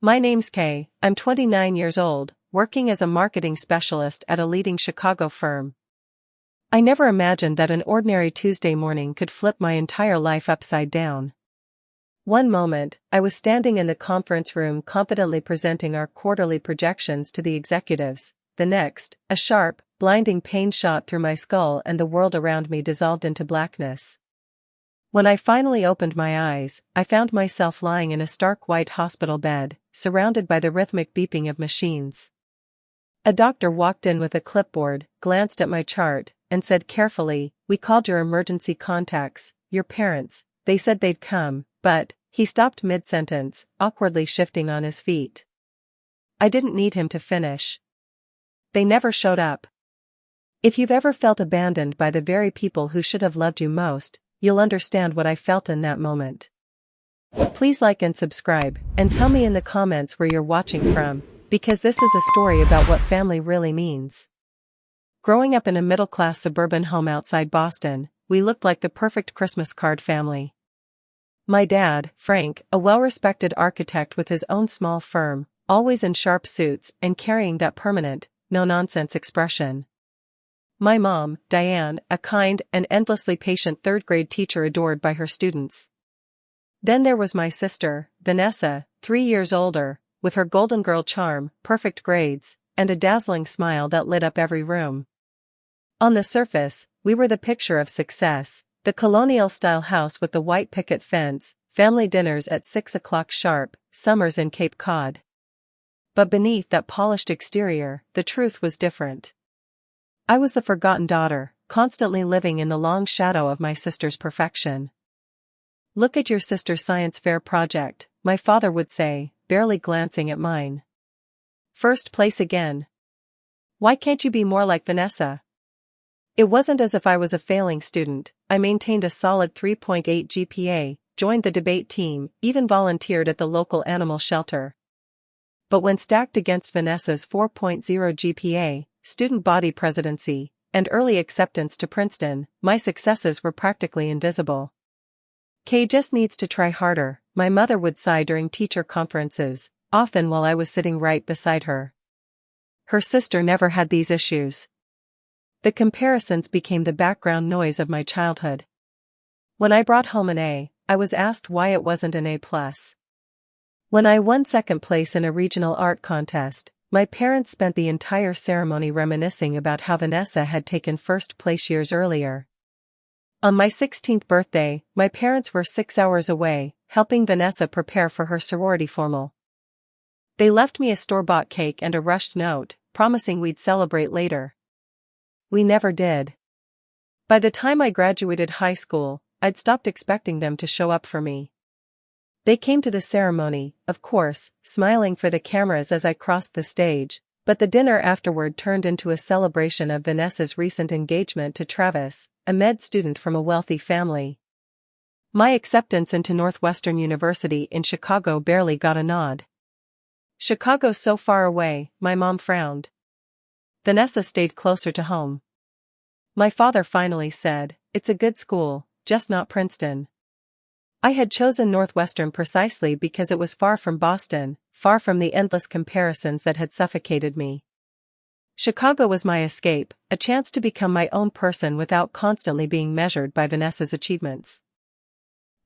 My name's Kay, I'm 29 years old, working as a marketing specialist at a leading Chicago firm. I never imagined that an ordinary Tuesday morning could flip my entire life upside down. One moment, I was standing in the conference room confidently presenting our quarterly projections to the executives. The next, a sharp, blinding pain shot through my skull and the world around me dissolved into blackness. When I finally opened my eyes, I found myself lying in a stark white hospital bed, surrounded by the rhythmic beeping of machines. A doctor walked in with a clipboard, glanced at my chart, and said carefully, "We called your emergency contacts, your parents, they said they'd come, but..." He stopped mid-sentence, awkwardly shifting on his feet. I didn't need him to finish. They never showed up. If you've ever felt abandoned by the very people who should have loved you most, you'll understand what I felt in that moment. Please like and subscribe, and tell me in the comments where you're watching from, because this is a story about what family really means. Growing up in a middle-class suburban home outside Boston, we looked like the perfect Christmas card family. My dad, Frank, a well-respected architect with his own small firm, always in sharp suits and carrying that permanent, no-nonsense expression. My mom, Diane, a kind and endlessly patient third-grade teacher adored by her students. Then there was my sister, Vanessa, 3 years older, with her golden girl charm, perfect grades, and a dazzling smile that lit up every room. On the surface, we were the picture of success, the colonial-style house with the white picket fence, family dinners at 6 o'clock sharp, summers in Cape Cod. But beneath that polished exterior, the truth was different. I was the forgotten daughter, constantly living in the long shadow of my sister's perfection. "Look at your sister's science fair project," my father would say, barely glancing at mine. "First place again. Why can't you be more like Vanessa?" It wasn't as if I was a failing student. I maintained a solid 3.8 GPA, joined the debate team, even volunteered at the local animal shelter. But when stacked against Vanessa's 4.0 GPA, student body presidency, and early acceptance to Princeton, my successes were practically invisible. "Kay just needs to try harder," my mother would sigh during teacher conferences, often while I was sitting right beside her. Her sister never had these issues. The comparisons became the background noise of my childhood. When I brought home an A, I was asked why it wasn't an A+. When I won second place in a regional art contest, my parents spent the entire ceremony reminiscing about how Vanessa had taken first place years earlier. On my 16th birthday, my parents were 6 hours away, helping Vanessa prepare for her sorority formal. They left me a store-bought cake and a rushed note, promising we'd celebrate later. We never did. By the time I graduated high school, I'd stopped expecting them to show up for me. They came to the ceremony, of course, smiling for the cameras as I crossed the stage, but the dinner afterward turned into a celebration of Vanessa's recent engagement to Travis, a med student from a wealthy family. My acceptance into Northwestern University in Chicago barely got a nod. "Chicago's so far away," my mom frowned. Vanessa stayed closer to home. My father finally said, "It's a good school, just not Princeton." I had chosen Northwestern precisely because it was far from Boston, far from the endless comparisons that had suffocated me. Chicago was my escape, a chance to become my own person without constantly being measured by Vanessa's achievements.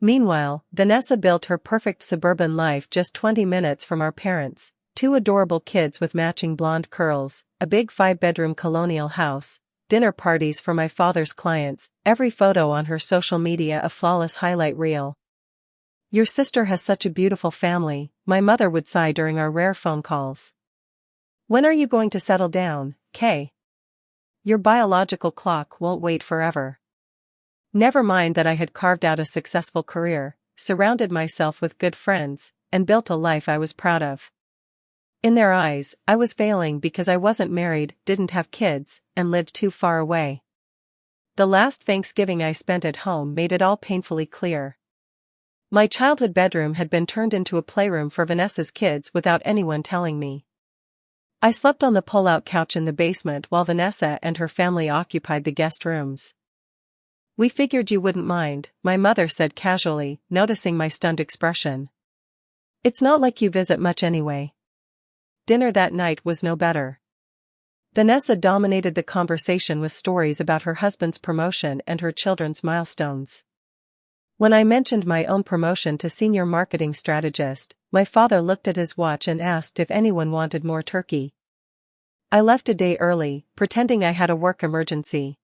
Meanwhile, Vanessa built her perfect suburban life just 20 minutes from our parents, 2 adorable kids with matching blonde curls, a big 5-bedroom colonial house, dinner parties for my father's clients, every photo on her social media a flawless highlight reel. "Your sister has such a beautiful family," my mother would sigh during our rare phone calls. "When are you going to settle down, Kay? Your biological clock won't wait forever." Never mind that I had carved out a successful career, surrounded myself with good friends, and built a life I was proud of. In their eyes, I was failing because I wasn't married, didn't have kids, and lived too far away. The last Thanksgiving I spent at home made it all painfully clear. My childhood bedroom had been turned into a playroom for Vanessa's kids without anyone telling me. I slept on the pull-out couch in the basement while Vanessa and her family occupied the guest rooms. "We figured you wouldn't mind," my mother said casually, noticing my stunned expression. It's not like you visit much anyway. Dinner that night was no better. Vanessa dominated the conversation with stories about her husband's promotion and her children's milestones. When I mentioned my own promotion to senior marketing strategist, my father looked at his watch and asked if anyone wanted more turkey. I left a day early, pretending I had a work emergency.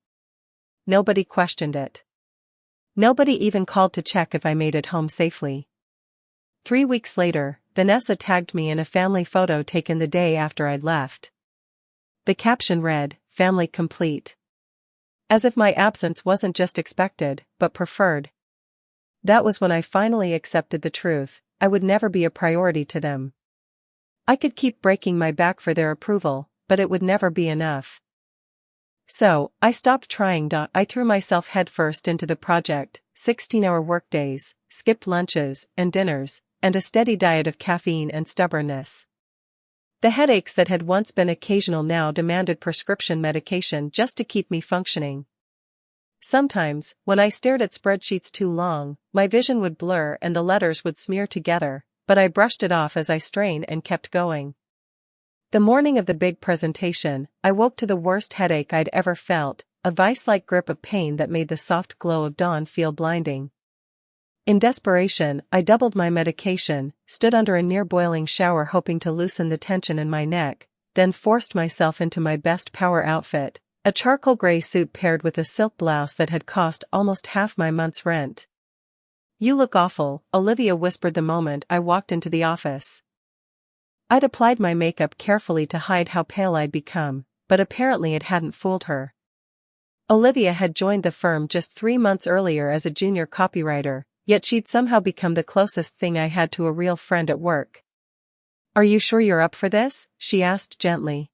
Nobody questioned it. Nobody even called to check if I made it home safely. 3 weeks later, Vanessa tagged me in a family photo taken the day after I'd left. The caption read, "Family complete." As if my absence wasn't just expected, but preferred. That was when I finally accepted the truth: I would never be a priority to them. I could keep breaking my back for their approval, but it would never be enough. So, I stopped trying. I threw myself headfirst into the project, 16-hour workdays, skipped lunches and dinners, and a steady diet of caffeine and stubbornness. The headaches that had once been occasional now demanded prescription medication just to keep me functioning. Sometimes, when I stared at spreadsheets too long, my vision would blur and the letters would smear together, but I brushed it off as I strained and kept going. The morning of the big presentation, I woke to the worst headache I'd ever felt, a vice-like grip of pain that made the soft glow of dawn feel blinding. In desperation, I doubled my medication, stood under a near-boiling shower hoping to loosen the tension in my neck, then forced myself into my best power outfit, a charcoal gray suit paired with a silk blouse that had cost almost half my month's rent. "You look awful," Olivia whispered the moment I walked into the office. I'd applied my makeup carefully to hide how pale I'd become, but apparently it hadn't fooled her. Olivia had joined the firm just 3 months earlier as a junior copywriter, yet she'd somehow become the closest thing I had to a real friend at work. "Are you sure you're up for this?" she asked gently.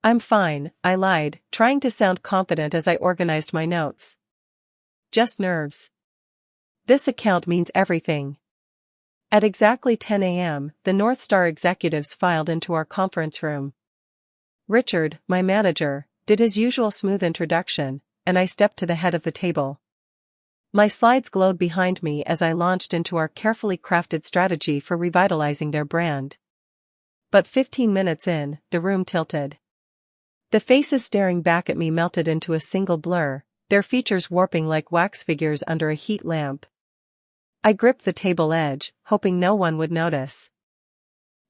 "I'm fine," I lied, trying to sound confident as I organized my notes. "Just nerves. This account means everything." At exactly 10 a.m., the North Star executives filed into our conference room. Richard, my manager, did his usual smooth introduction, and I stepped to the head of the table. My slides glowed behind me as I launched into our carefully crafted strategy for revitalizing their brand. But 15 minutes in, the room tilted. The faces staring back at me melted into a single blur, their features warping like wax figures under a heat lamp. I gripped the table edge, hoping no one would notice.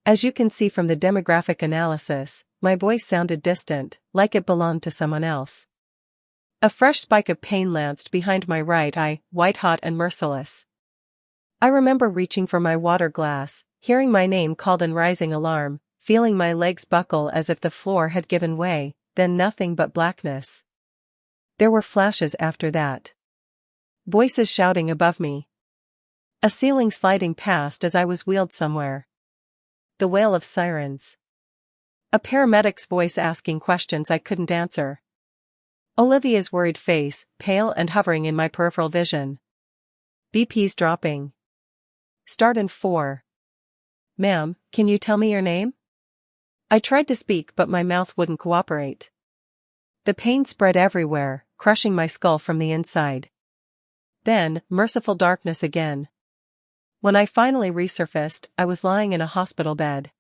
As you can see from the demographic analysis, my voice sounded distant, like it belonged to someone else. A fresh spike of pain lanced behind my right eye, white-hot and merciless. I remember reaching for my water glass, hearing my name called in rising alarm, feeling my legs buckle as if the floor had given way, then nothing but blackness. There were flashes after that. Voices shouting above me. A ceiling sliding past as I was wheeled somewhere. The wail of sirens. A paramedic's voice asking questions I couldn't answer. Olivia's worried face, pale and hovering in my peripheral vision. BP's dropping. Start in 4. "Ma'am, can you tell me your name?" I tried to speak but my mouth wouldn't cooperate. The pain spread everywhere, crushing my skull from the inside. Then, merciful darkness again. When I finally resurfaced, I was lying in a hospital bed.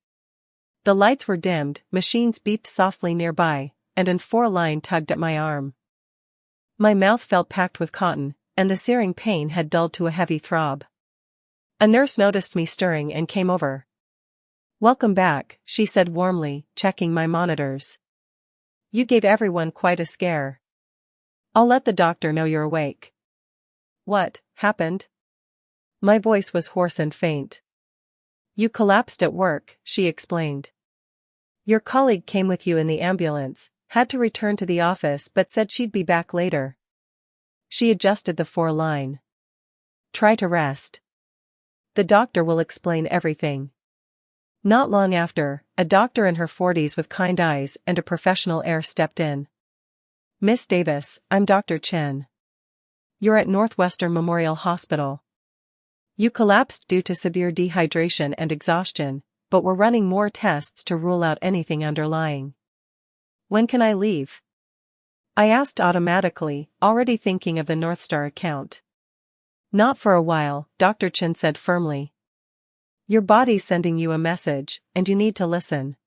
The lights were dimmed, machines beeped softly nearby, and an 4-line tugged at my arm. My mouth felt packed with cotton, and the searing pain had dulled to a heavy throb. A nurse noticed me stirring and came over. "Welcome back," she said warmly, checking my monitors. "You gave everyone quite a scare. I'll let the doctor know you're awake." "What happened?" My voice was hoarse and faint. "You collapsed at work," she explained. "Your colleague came with you in the ambulance, had to return to the office but said she'd be back later." She adjusted the 4-line. "Try to rest. The doctor will explain everything." Not long after, a doctor in her 40s with kind eyes and a professional air stepped in. "Miss Davis, I'm Dr. Chen. You're at Northwestern Memorial Hospital. You collapsed due to severe dehydration and exhaustion, but we're running more tests to rule out anything underlying. When can I leave?" I asked automatically, already thinking of the North Star account. "Not for a while," Dr. Chen said firmly. Your body's sending you a message, and you need to listen.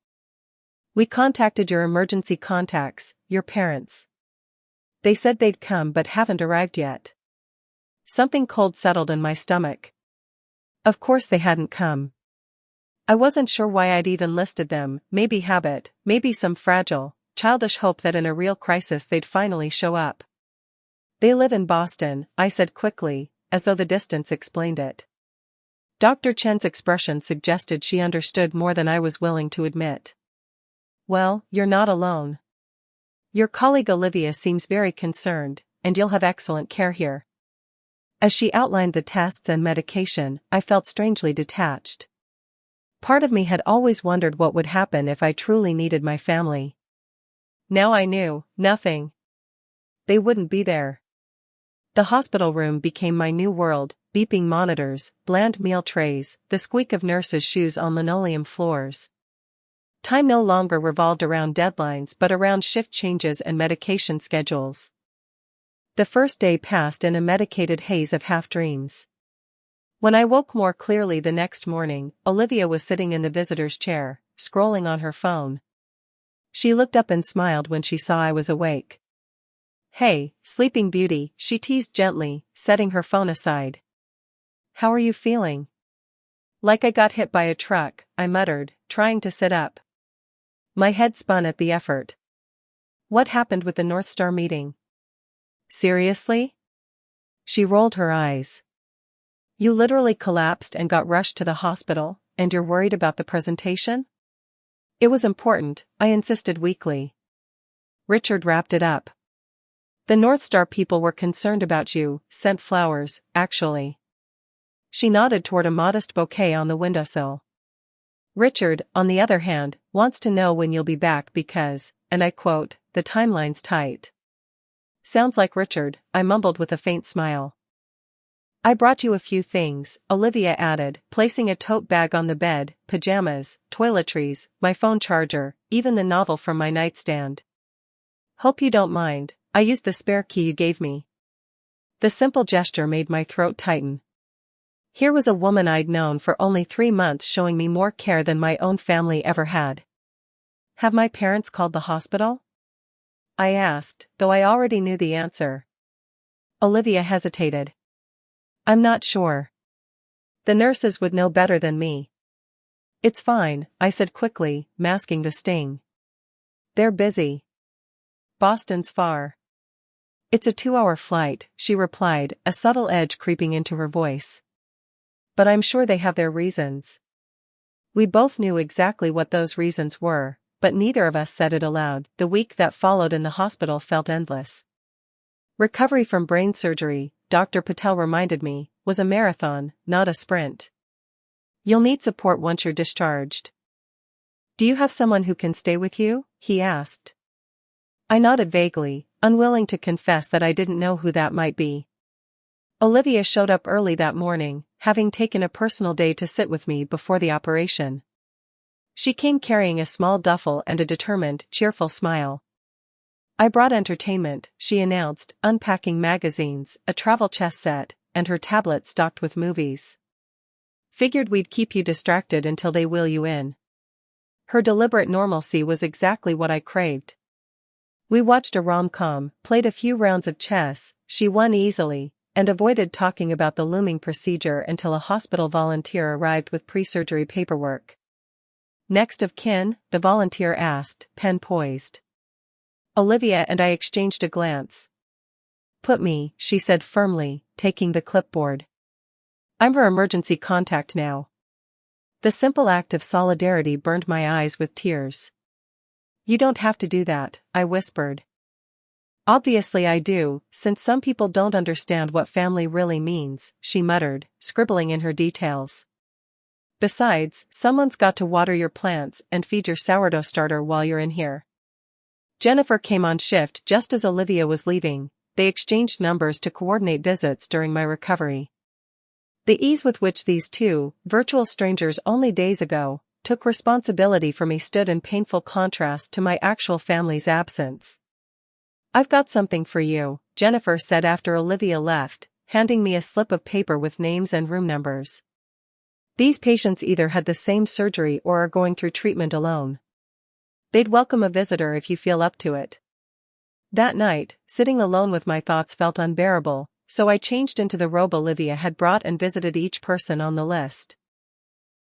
We contacted your emergency contacts, your parents. They said they'd come but haven't arrived yet. Something cold settled in my stomach. Of course they hadn't come. I wasn't sure why I'd even listed them, maybe habit, maybe some fragile, childish hope that in a real crisis they'd finally show up. They live in Boston, I said quickly, as though the distance explained it. Dr. Chen's expression suggested she understood more than I was willing to admit. Well, you're not alone. Your colleague Olivia seems very concerned, and you'll have excellent care here. As she outlined the tests and medication, I felt strangely detached. Part of me had always wondered what would happen if I truly needed my family. Now I knew, nothing. They wouldn't be there. The hospital room became my new world, beeping monitors, bland meal trays, the squeak of nurses' shoes on linoleum floors. Time no longer revolved around deadlines but around shift changes and medication schedules. The first day passed in a medicated haze of half-dreams. When I woke more clearly the next morning, Olivia was sitting in the visitor's chair, scrolling on her phone. She looked up and smiled when she saw I was awake. "Hey, sleeping beauty," she teased gently, setting her phone aside. "How are you feeling?" "Like I got hit by a truck," I muttered, trying to sit up. My head spun at the effort. "What happened with the North Star meeting?" "Seriously?" She rolled her eyes. "You literally collapsed and got rushed to the hospital, and you're worried about the presentation?" "It was important," I insisted weakly. Richard wrapped it up. "The North Star people were concerned about you, sent flowers, actually." She nodded toward a modest bouquet on the windowsill. "Richard, on the other hand, wants to know when you'll be back because, and I quote, the timeline's tight." "Sounds like Richard," I mumbled with a faint smile. "I brought you a few things," Olivia added, placing a tote bag on the bed, pajamas, toiletries, my phone charger, even the novel from my nightstand. "Hope you don't mind, I used the spare key you gave me." The simple gesture made my throat tighten. Here was a woman I'd known for only 3 months showing me more care than my own family ever had. "Have my parents called the hospital?" I asked, though I already knew the answer. Olivia hesitated. "I'm not sure. The nurses would know better than me." "It's fine," I said quickly, masking the sting. "They're busy. Boston's far." "It's a 2-hour flight," she replied, a subtle edge creeping into her voice. "But I'm sure they have their reasons." We both knew exactly what those reasons were, but neither of us said it aloud. The week that followed in the hospital felt endless. Recovery from brain surgery, Dr. Patel reminded me, was a marathon, not a sprint. "You'll need support once you're discharged." "Do you have someone who can stay with you?" he asked. I nodded vaguely, unwilling to confess that I didn't know who that might be. Olivia showed up early that morning, having taken a personal day to sit with me before the operation. She came carrying a small duffel and a determined, cheerful smile. "I brought entertainment," she announced, unpacking magazines, a travel chess set, and her tablet stocked with movies. "Figured we'd keep you distracted until they wheel you in." Her deliberate normalcy was exactly what I craved. We watched a rom-com, played a few rounds of chess, she won easily, and avoided talking about the looming procedure until a hospital volunteer arrived with pre-surgery paperwork. "Next of kin?" the volunteer asked, pen poised. Olivia and I exchanged a glance. "Put me," she said firmly, taking the clipboard. "I'm her emergency contact now." The simple act of solidarity burned my eyes with tears. "You don't have to do that," I whispered. "Obviously I do, since some people don't understand what family really means," she muttered, scribbling in her details. "Besides, someone's got to water your plants and feed your sourdough starter while you're in here." Jennifer came on shift just as Olivia was leaving. They exchanged numbers to coordinate visits during my recovery. The ease with which these two, virtual strangers only days ago, took responsibility for me stood in painful contrast to my actual family's absence. "I've got something for you," Jennifer said after Olivia left, handing me a slip of paper with names and room numbers. These patients either had the same surgery or are going through treatment alone. They'd welcome a visitor if you feel up to it. That night, sitting alone with my thoughts felt unbearable, so I changed into the robe Olivia had brought and visited each person on the list.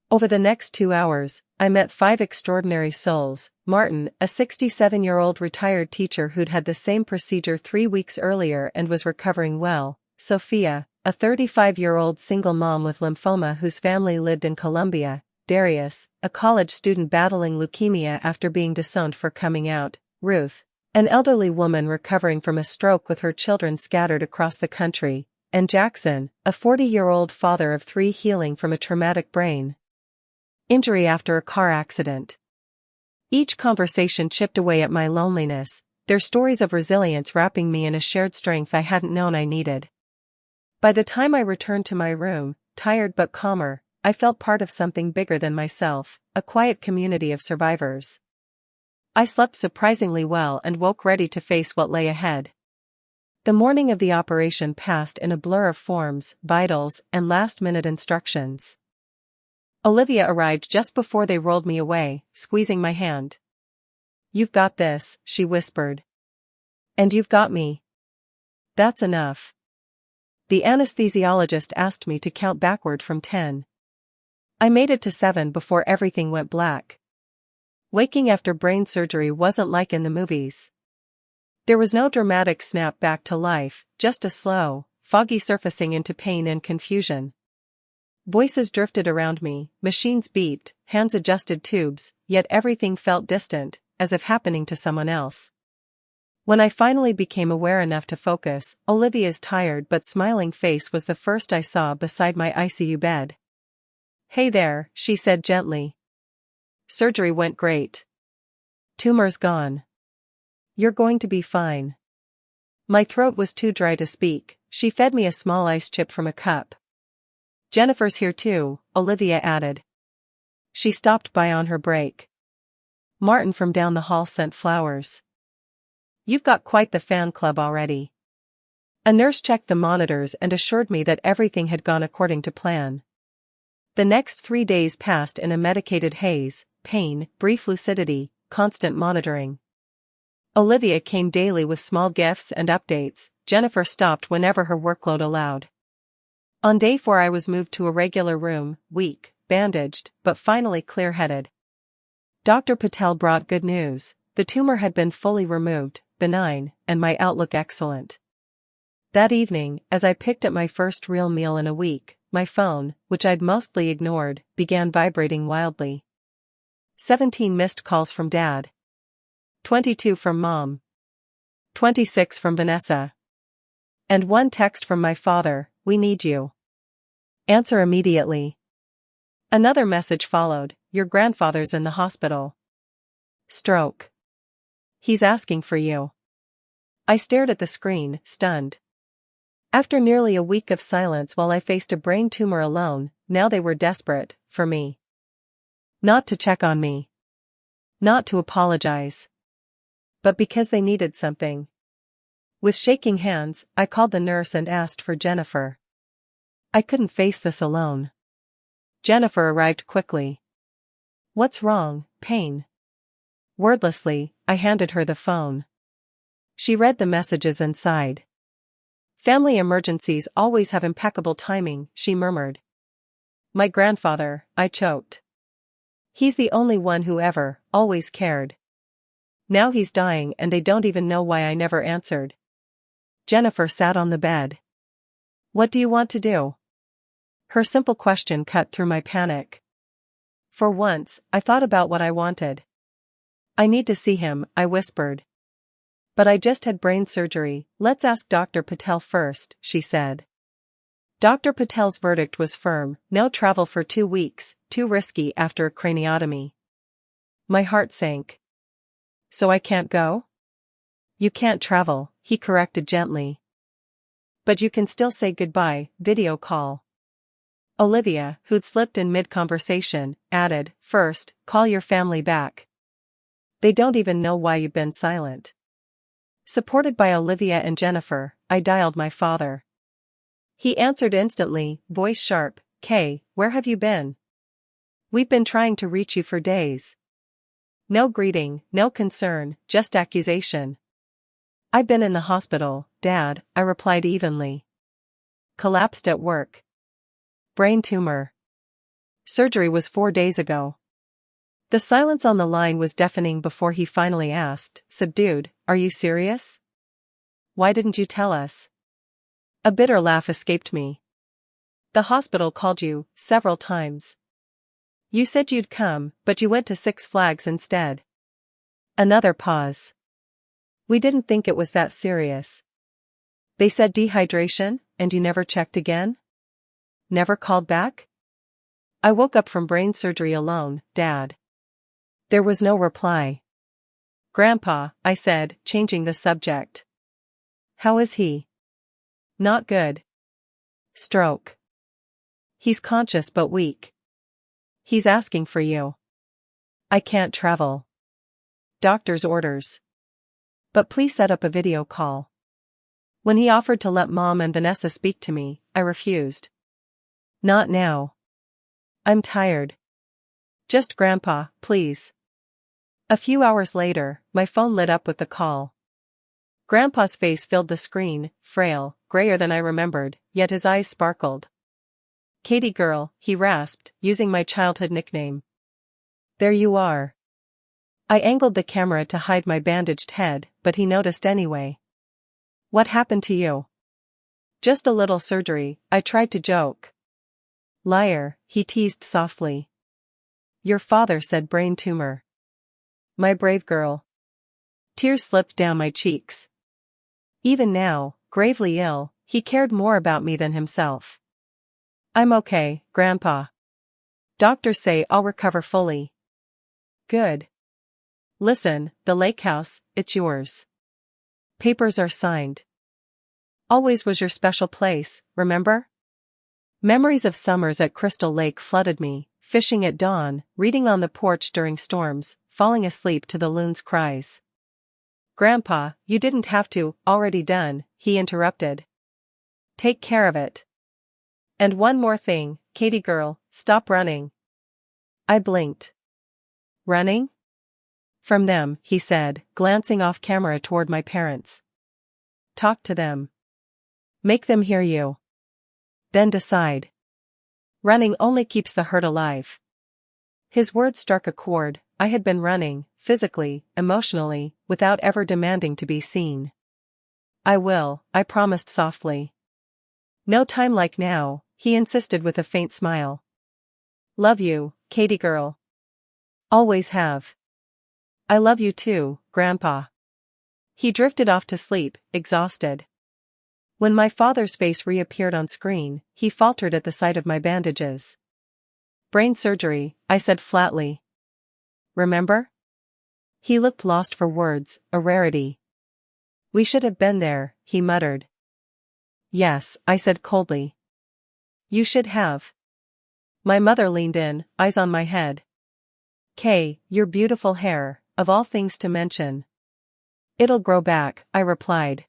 Over the next 2 hours, I met 5 extraordinary souls: Martin, a 67-year-old retired teacher who'd had the same procedure 3 weeks earlier and was recovering well; Sophia, a 35-year-old single mom with lymphoma whose family lived in Colombia; Darius, a college student battling leukemia after being disowned for coming out; Ruth, an elderly woman recovering from a stroke with her children scattered across the country; and Jackson, a 40-year-old father of 3 healing from a traumatic brain injury after a car accident. Each conversation chipped away at my loneliness, their stories of resilience wrapping me in a shared strength I hadn't known I needed. By the time I returned to my room, tired but calmer, I felt part of something bigger than myself, a quiet community of survivors. I slept surprisingly well and woke ready to face what lay ahead. The morning of the operation passed in a blur of forms, vitals, and last-minute instructions. Olivia arrived just before they rolled me away, squeezing my hand. "You've got this," she whispered. "And you've got me. That's enough." The anesthesiologist asked me to count backward from 10. I made it to 7 before everything went black. Waking after brain surgery wasn't like in the movies. There was no dramatic snap back to life, just a slow, foggy surfacing into pain and confusion. Voices drifted around me, machines beeped, hands adjusted tubes, yet everything felt distant, as if happening to someone else. When I finally became aware enough to focus, Olivia's tired but smiling face was the first I saw beside my ICU bed. "Hey there," she said gently. "Surgery went great. Tumor's gone. You're going to be fine." My throat was too dry to speak. She fed me a small ice chip from a cup. "Jennifer's here too," Olivia added. She stopped by on her break. Martin from down the hall sent flowers. "You've got quite the fan club already." A nurse checked the monitors and assured me that everything had gone according to plan. The next 3 days passed in a medicated haze: pain, brief lucidity, constant monitoring. Olivia came daily with small gifts and updates. Jennifer stopped whenever her workload allowed. On day 4 I was moved to a regular room, weak, bandaged, but finally clear-headed. Dr. Patel brought good news. The tumor had been fully removed, benign, and my outlook excellent. That evening, as I picked at my first real meal in a week, my phone, which I'd mostly ignored, began vibrating wildly. 17 missed calls from Dad. 22 from Mom. 26 from Vanessa. And 1 text from my father: "We need you. Answer immediately." Another message followed: "Your grandfather's in the hospital. Stroke. He's asking for you." I stared at the screen, stunned. After nearly a week of silence while I faced a brain tumor alone, now they were desperate, for me. Not to check on me. Not to apologize. But because they needed something. With shaking hands, I called the nurse and asked for Jennifer. I couldn't face this alone. Jennifer arrived quickly. "What's wrong, Pain?" Wordlessly, I handed her the phone. She read the messages and sighed. "Family emergencies always have impeccable timing," she murmured. "My grandfather," I choked. "He's the only one who ever, always cared. Now he's dying and they don't even know why I never answered." Jennifer sat on the bed. "What do you want to do?" Her simple question cut through my panic. For once, I thought about what I wanted. "I need to see him," I whispered. "But I just had brain surgery, let's ask Dr. Patel first," she said. Dr. Patel's verdict was firm: no travel for 2 weeks, too risky after a craniotomy. My heart sank. "So I can't go?" "You can't travel," he corrected gently. "But you can still say goodbye, video call." Olivia, who'd slipped in mid-conversation, added, "First, call your family back. They don't even know why you've been silent." Supported by Olivia and Jennifer, I dialed my father. He answered instantly, voice sharp, Kay, where have you been? We've been trying to reach you for days. No greeting, no concern, just accusation. I've been in the hospital, Dad, I replied evenly. Collapsed at work. Brain tumor. Surgery was 4 days ago. The silence on the line was deafening before he finally asked, subdued, are you serious? Why didn't you tell us? A bitter laugh escaped me. The hospital called you, several times. You said you'd come, but you went to Six Flags instead. Another pause. We didn't think it was that serious. They said dehydration, and you never checked again? Never called back? I woke up from brain surgery alone, Dad. There was no reply. Grandpa, I said, changing the subject. How is he? Not good. Stroke. He's conscious but weak. He's asking for you. I can't travel. Doctor's orders. But please set up a video call. When he offered to let Mom and Vanessa speak to me, I refused. Not now. I'm tired. Just Grandpa, please. A few hours later, my phone lit up with the call. Grandpa's face filled the screen, frail, grayer than I remembered, yet his eyes sparkled. Katie girl, he rasped, using my childhood nickname. There you are. I angled the camera to hide my bandaged head, but he noticed anyway. What happened to you? Just a little surgery, I tried to joke. Liar, he teased softly. Your father said brain tumor. My brave girl. Tears slipped down my cheeks. Even now, gravely ill, he cared more about me than himself. I'm okay, Grandpa. Doctors say I'll recover fully. Good. Listen, the lake house, it's yours. Papers are signed. Always was your special place, remember? Memories of summers at Crystal Lake flooded me, fishing at dawn, reading on the porch during storms, falling asleep to the loon's cries. Grandpa, you didn't have to, already done, he interrupted. Take care of it. And one more thing, Katie girl, stop running. I blinked. Running? From them, he said, glancing off camera toward my parents. Talk to them. Make them hear you. Then decide. Running only keeps the hurt alive. His words struck a chord. I had been running, physically, emotionally, without ever demanding to be seen. I will, I promised softly. No time like now, he insisted with a faint smile. Love you, Katie girl. Always have. I love you too, Grandpa. He drifted off to sleep, exhausted. When my father's face reappeared on screen, he faltered at the sight of my bandages. Brain surgery, I said flatly. Remember? He looked lost for words, a rarity. We should have been there, he muttered. Yes, I said coldly. You should have. My mother leaned in, eyes on my head. Kay, your beautiful hair, of all things to mention. It'll grow back, I replied.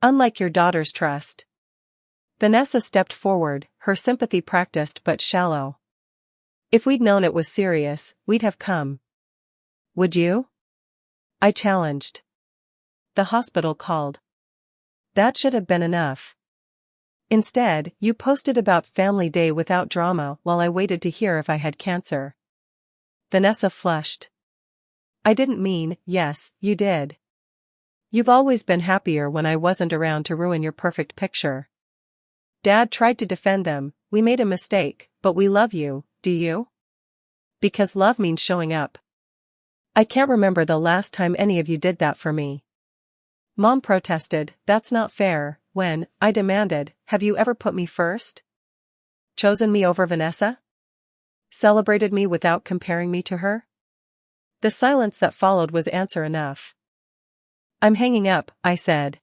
Unlike your daughter's trust. Vanessa stepped forward, her sympathy practiced but shallow. If we'd known it was serious, we'd have come. Would you? I challenged. The hospital called. That should have been enough. Instead, you posted about Family Day without drama while I waited to hear if I had cancer. Vanessa flushed. I didn't mean, yes, you did. You've always been happier when I wasn't around to ruin your perfect picture. Dad tried to defend them, we made a mistake, but we love you, do you? Because love means showing up. I can't remember the last time any of you did that for me. Mom protested, that's not fair, when, I demanded, have you ever put me first? Chosen me over Vanessa? Celebrated me without comparing me to her? The silence that followed was answer enough. I'm hanging up, I said.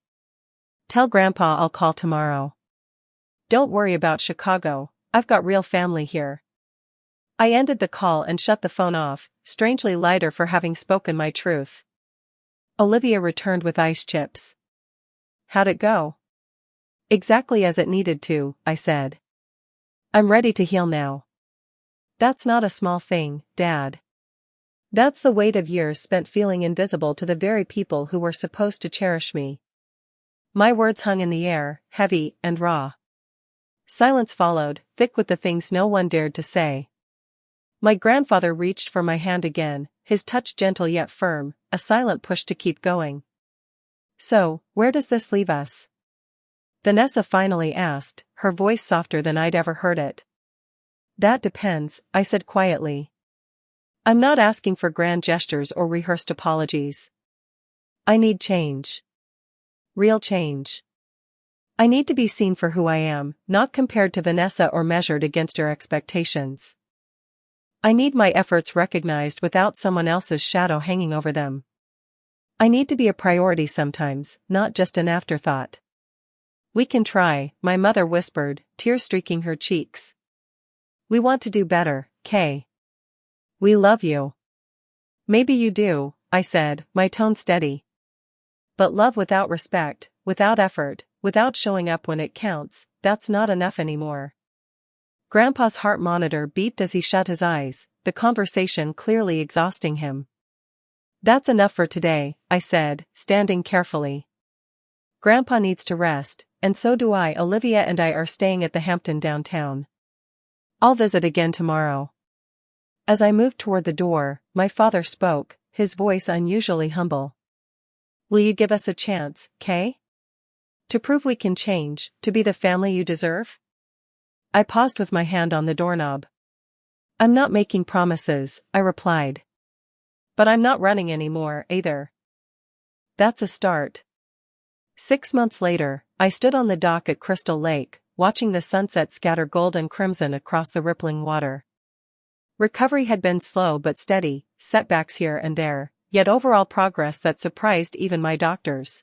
Tell Grandpa I'll call tomorrow. Don't worry about Chicago, I've got real family here. I ended the call and shut the phone off, strangely lighter for having spoken my truth. Olivia returned with ice chips. How'd it go? Exactly as it needed to, I said. I'm ready to heal now. That's not a small thing, Dad. That's the weight of years spent feeling invisible to the very people who were supposed to cherish me. My words hung in the air, heavy and raw. Silence followed, thick with the things no one dared to say. My grandfather reached for my hand again, his touch gentle yet firm, a silent push to keep going. So, where does this leave us? Vanessa finally asked, her voice softer than I'd ever heard it. That depends, I said quietly. I'm not asking for grand gestures or rehearsed apologies. I need change. Real change. I need to be seen for who I am, not compared to Vanessa or measured against your expectations. I need my efforts recognized without someone else's shadow hanging over them. I need to be a priority sometimes, not just an afterthought. We can try, my mother whispered, tears streaking her cheeks. We want to do better, Kay. We love you. Maybe you do, I said, my tone steady. But love without respect, without effort, without showing up when it counts, that's not enough anymore. Grandpa's heart monitor beeped as he shut his eyes, the conversation clearly exhausting him. That's enough for today, I said, standing carefully. Grandpa needs to rest, and so do I. Olivia and I are staying at the Hampton downtown. I'll visit again tomorrow. As I moved toward the door, my father spoke, his voice unusually humble. Will you give us a chance, Kay? To prove we can change, to be the family you deserve? I paused with my hand on the doorknob. I'm not making promises, I replied. But I'm not running anymore, either. That's a start. 6 months later, I stood on the dock at Crystal Lake, watching the sunset scatter gold and crimson across the rippling water. Recovery had been slow but steady, setbacks here and there, yet overall progress that surprised even my doctors.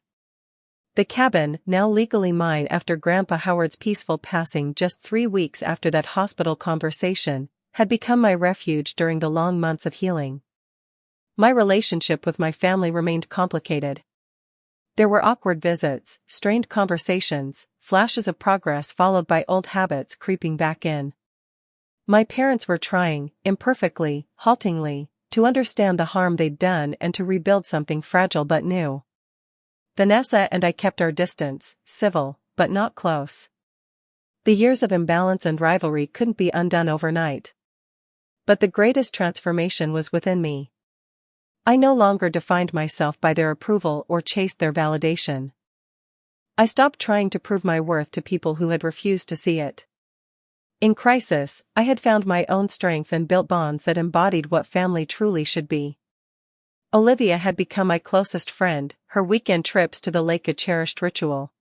The cabin, now legally mine after Grandpa Howard's peaceful passing just 3 weeks after that hospital conversation, had become my refuge during the long months of healing. My relationship with my family remained complicated. There were awkward visits, strained conversations, flashes of progress followed by old habits creeping back in. My parents were trying, imperfectly, haltingly, to understand the harm they'd done and to rebuild something fragile but new. Vanessa and I kept our distance, civil, but not close. The years of imbalance and rivalry couldn't be undone overnight. But the greatest transformation was within me. I no longer defined myself by their approval or chased their validation. I stopped trying to prove my worth to people who had refused to see it. In crisis, I had found my own strength and built bonds that embodied what family truly should be. Olivia had become my closest friend, her weekend trips to the lake a cherished ritual.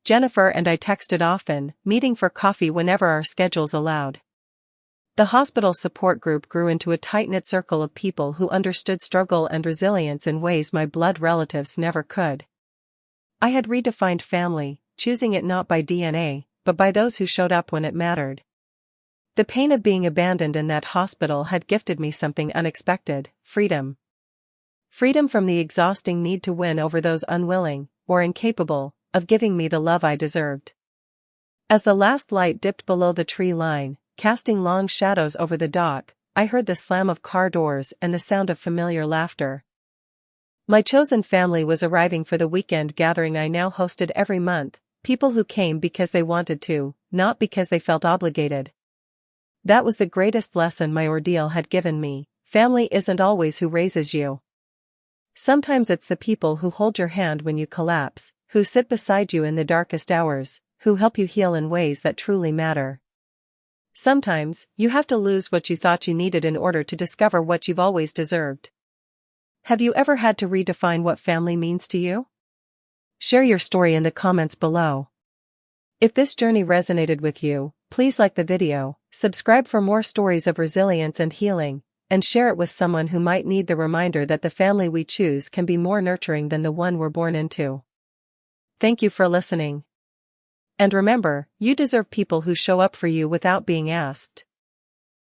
Jennifer and I texted often, meeting for coffee whenever our schedules allowed. The hospital support group grew into a tight-knit circle of people who understood struggle and resilience in ways my blood relatives never could. I had redefined family, choosing it not by DNA, but by those who showed up when it mattered. The pain of being abandoned in that hospital had gifted me something unexpected: freedom. Freedom from the exhausting need to win over those unwilling, or incapable, of giving me the love I deserved. As the last light dipped below the tree line, casting long shadows over the dock, I heard the slam of car doors and the sound of familiar laughter. My chosen family was arriving for the weekend gathering I now hosted every month, people who came because they wanted to, not because they felt obligated. That was the greatest lesson my ordeal had given me: family isn't always who raises you. Sometimes it's the people who hold your hand when you collapse, who sit beside you in the darkest hours, who help you heal in ways that truly matter. Sometimes, you have to lose what you thought you needed in order to discover what you've always deserved. Have you ever had to redefine what family means to you? Share your story in the comments below. If this journey resonated with you, please like the video, subscribe for more stories of resilience and healing, and share it with someone who might need the reminder that the family we choose can be more nurturing than the one we're born into. Thank you for listening. And remember, you deserve people who show up for you without being asked.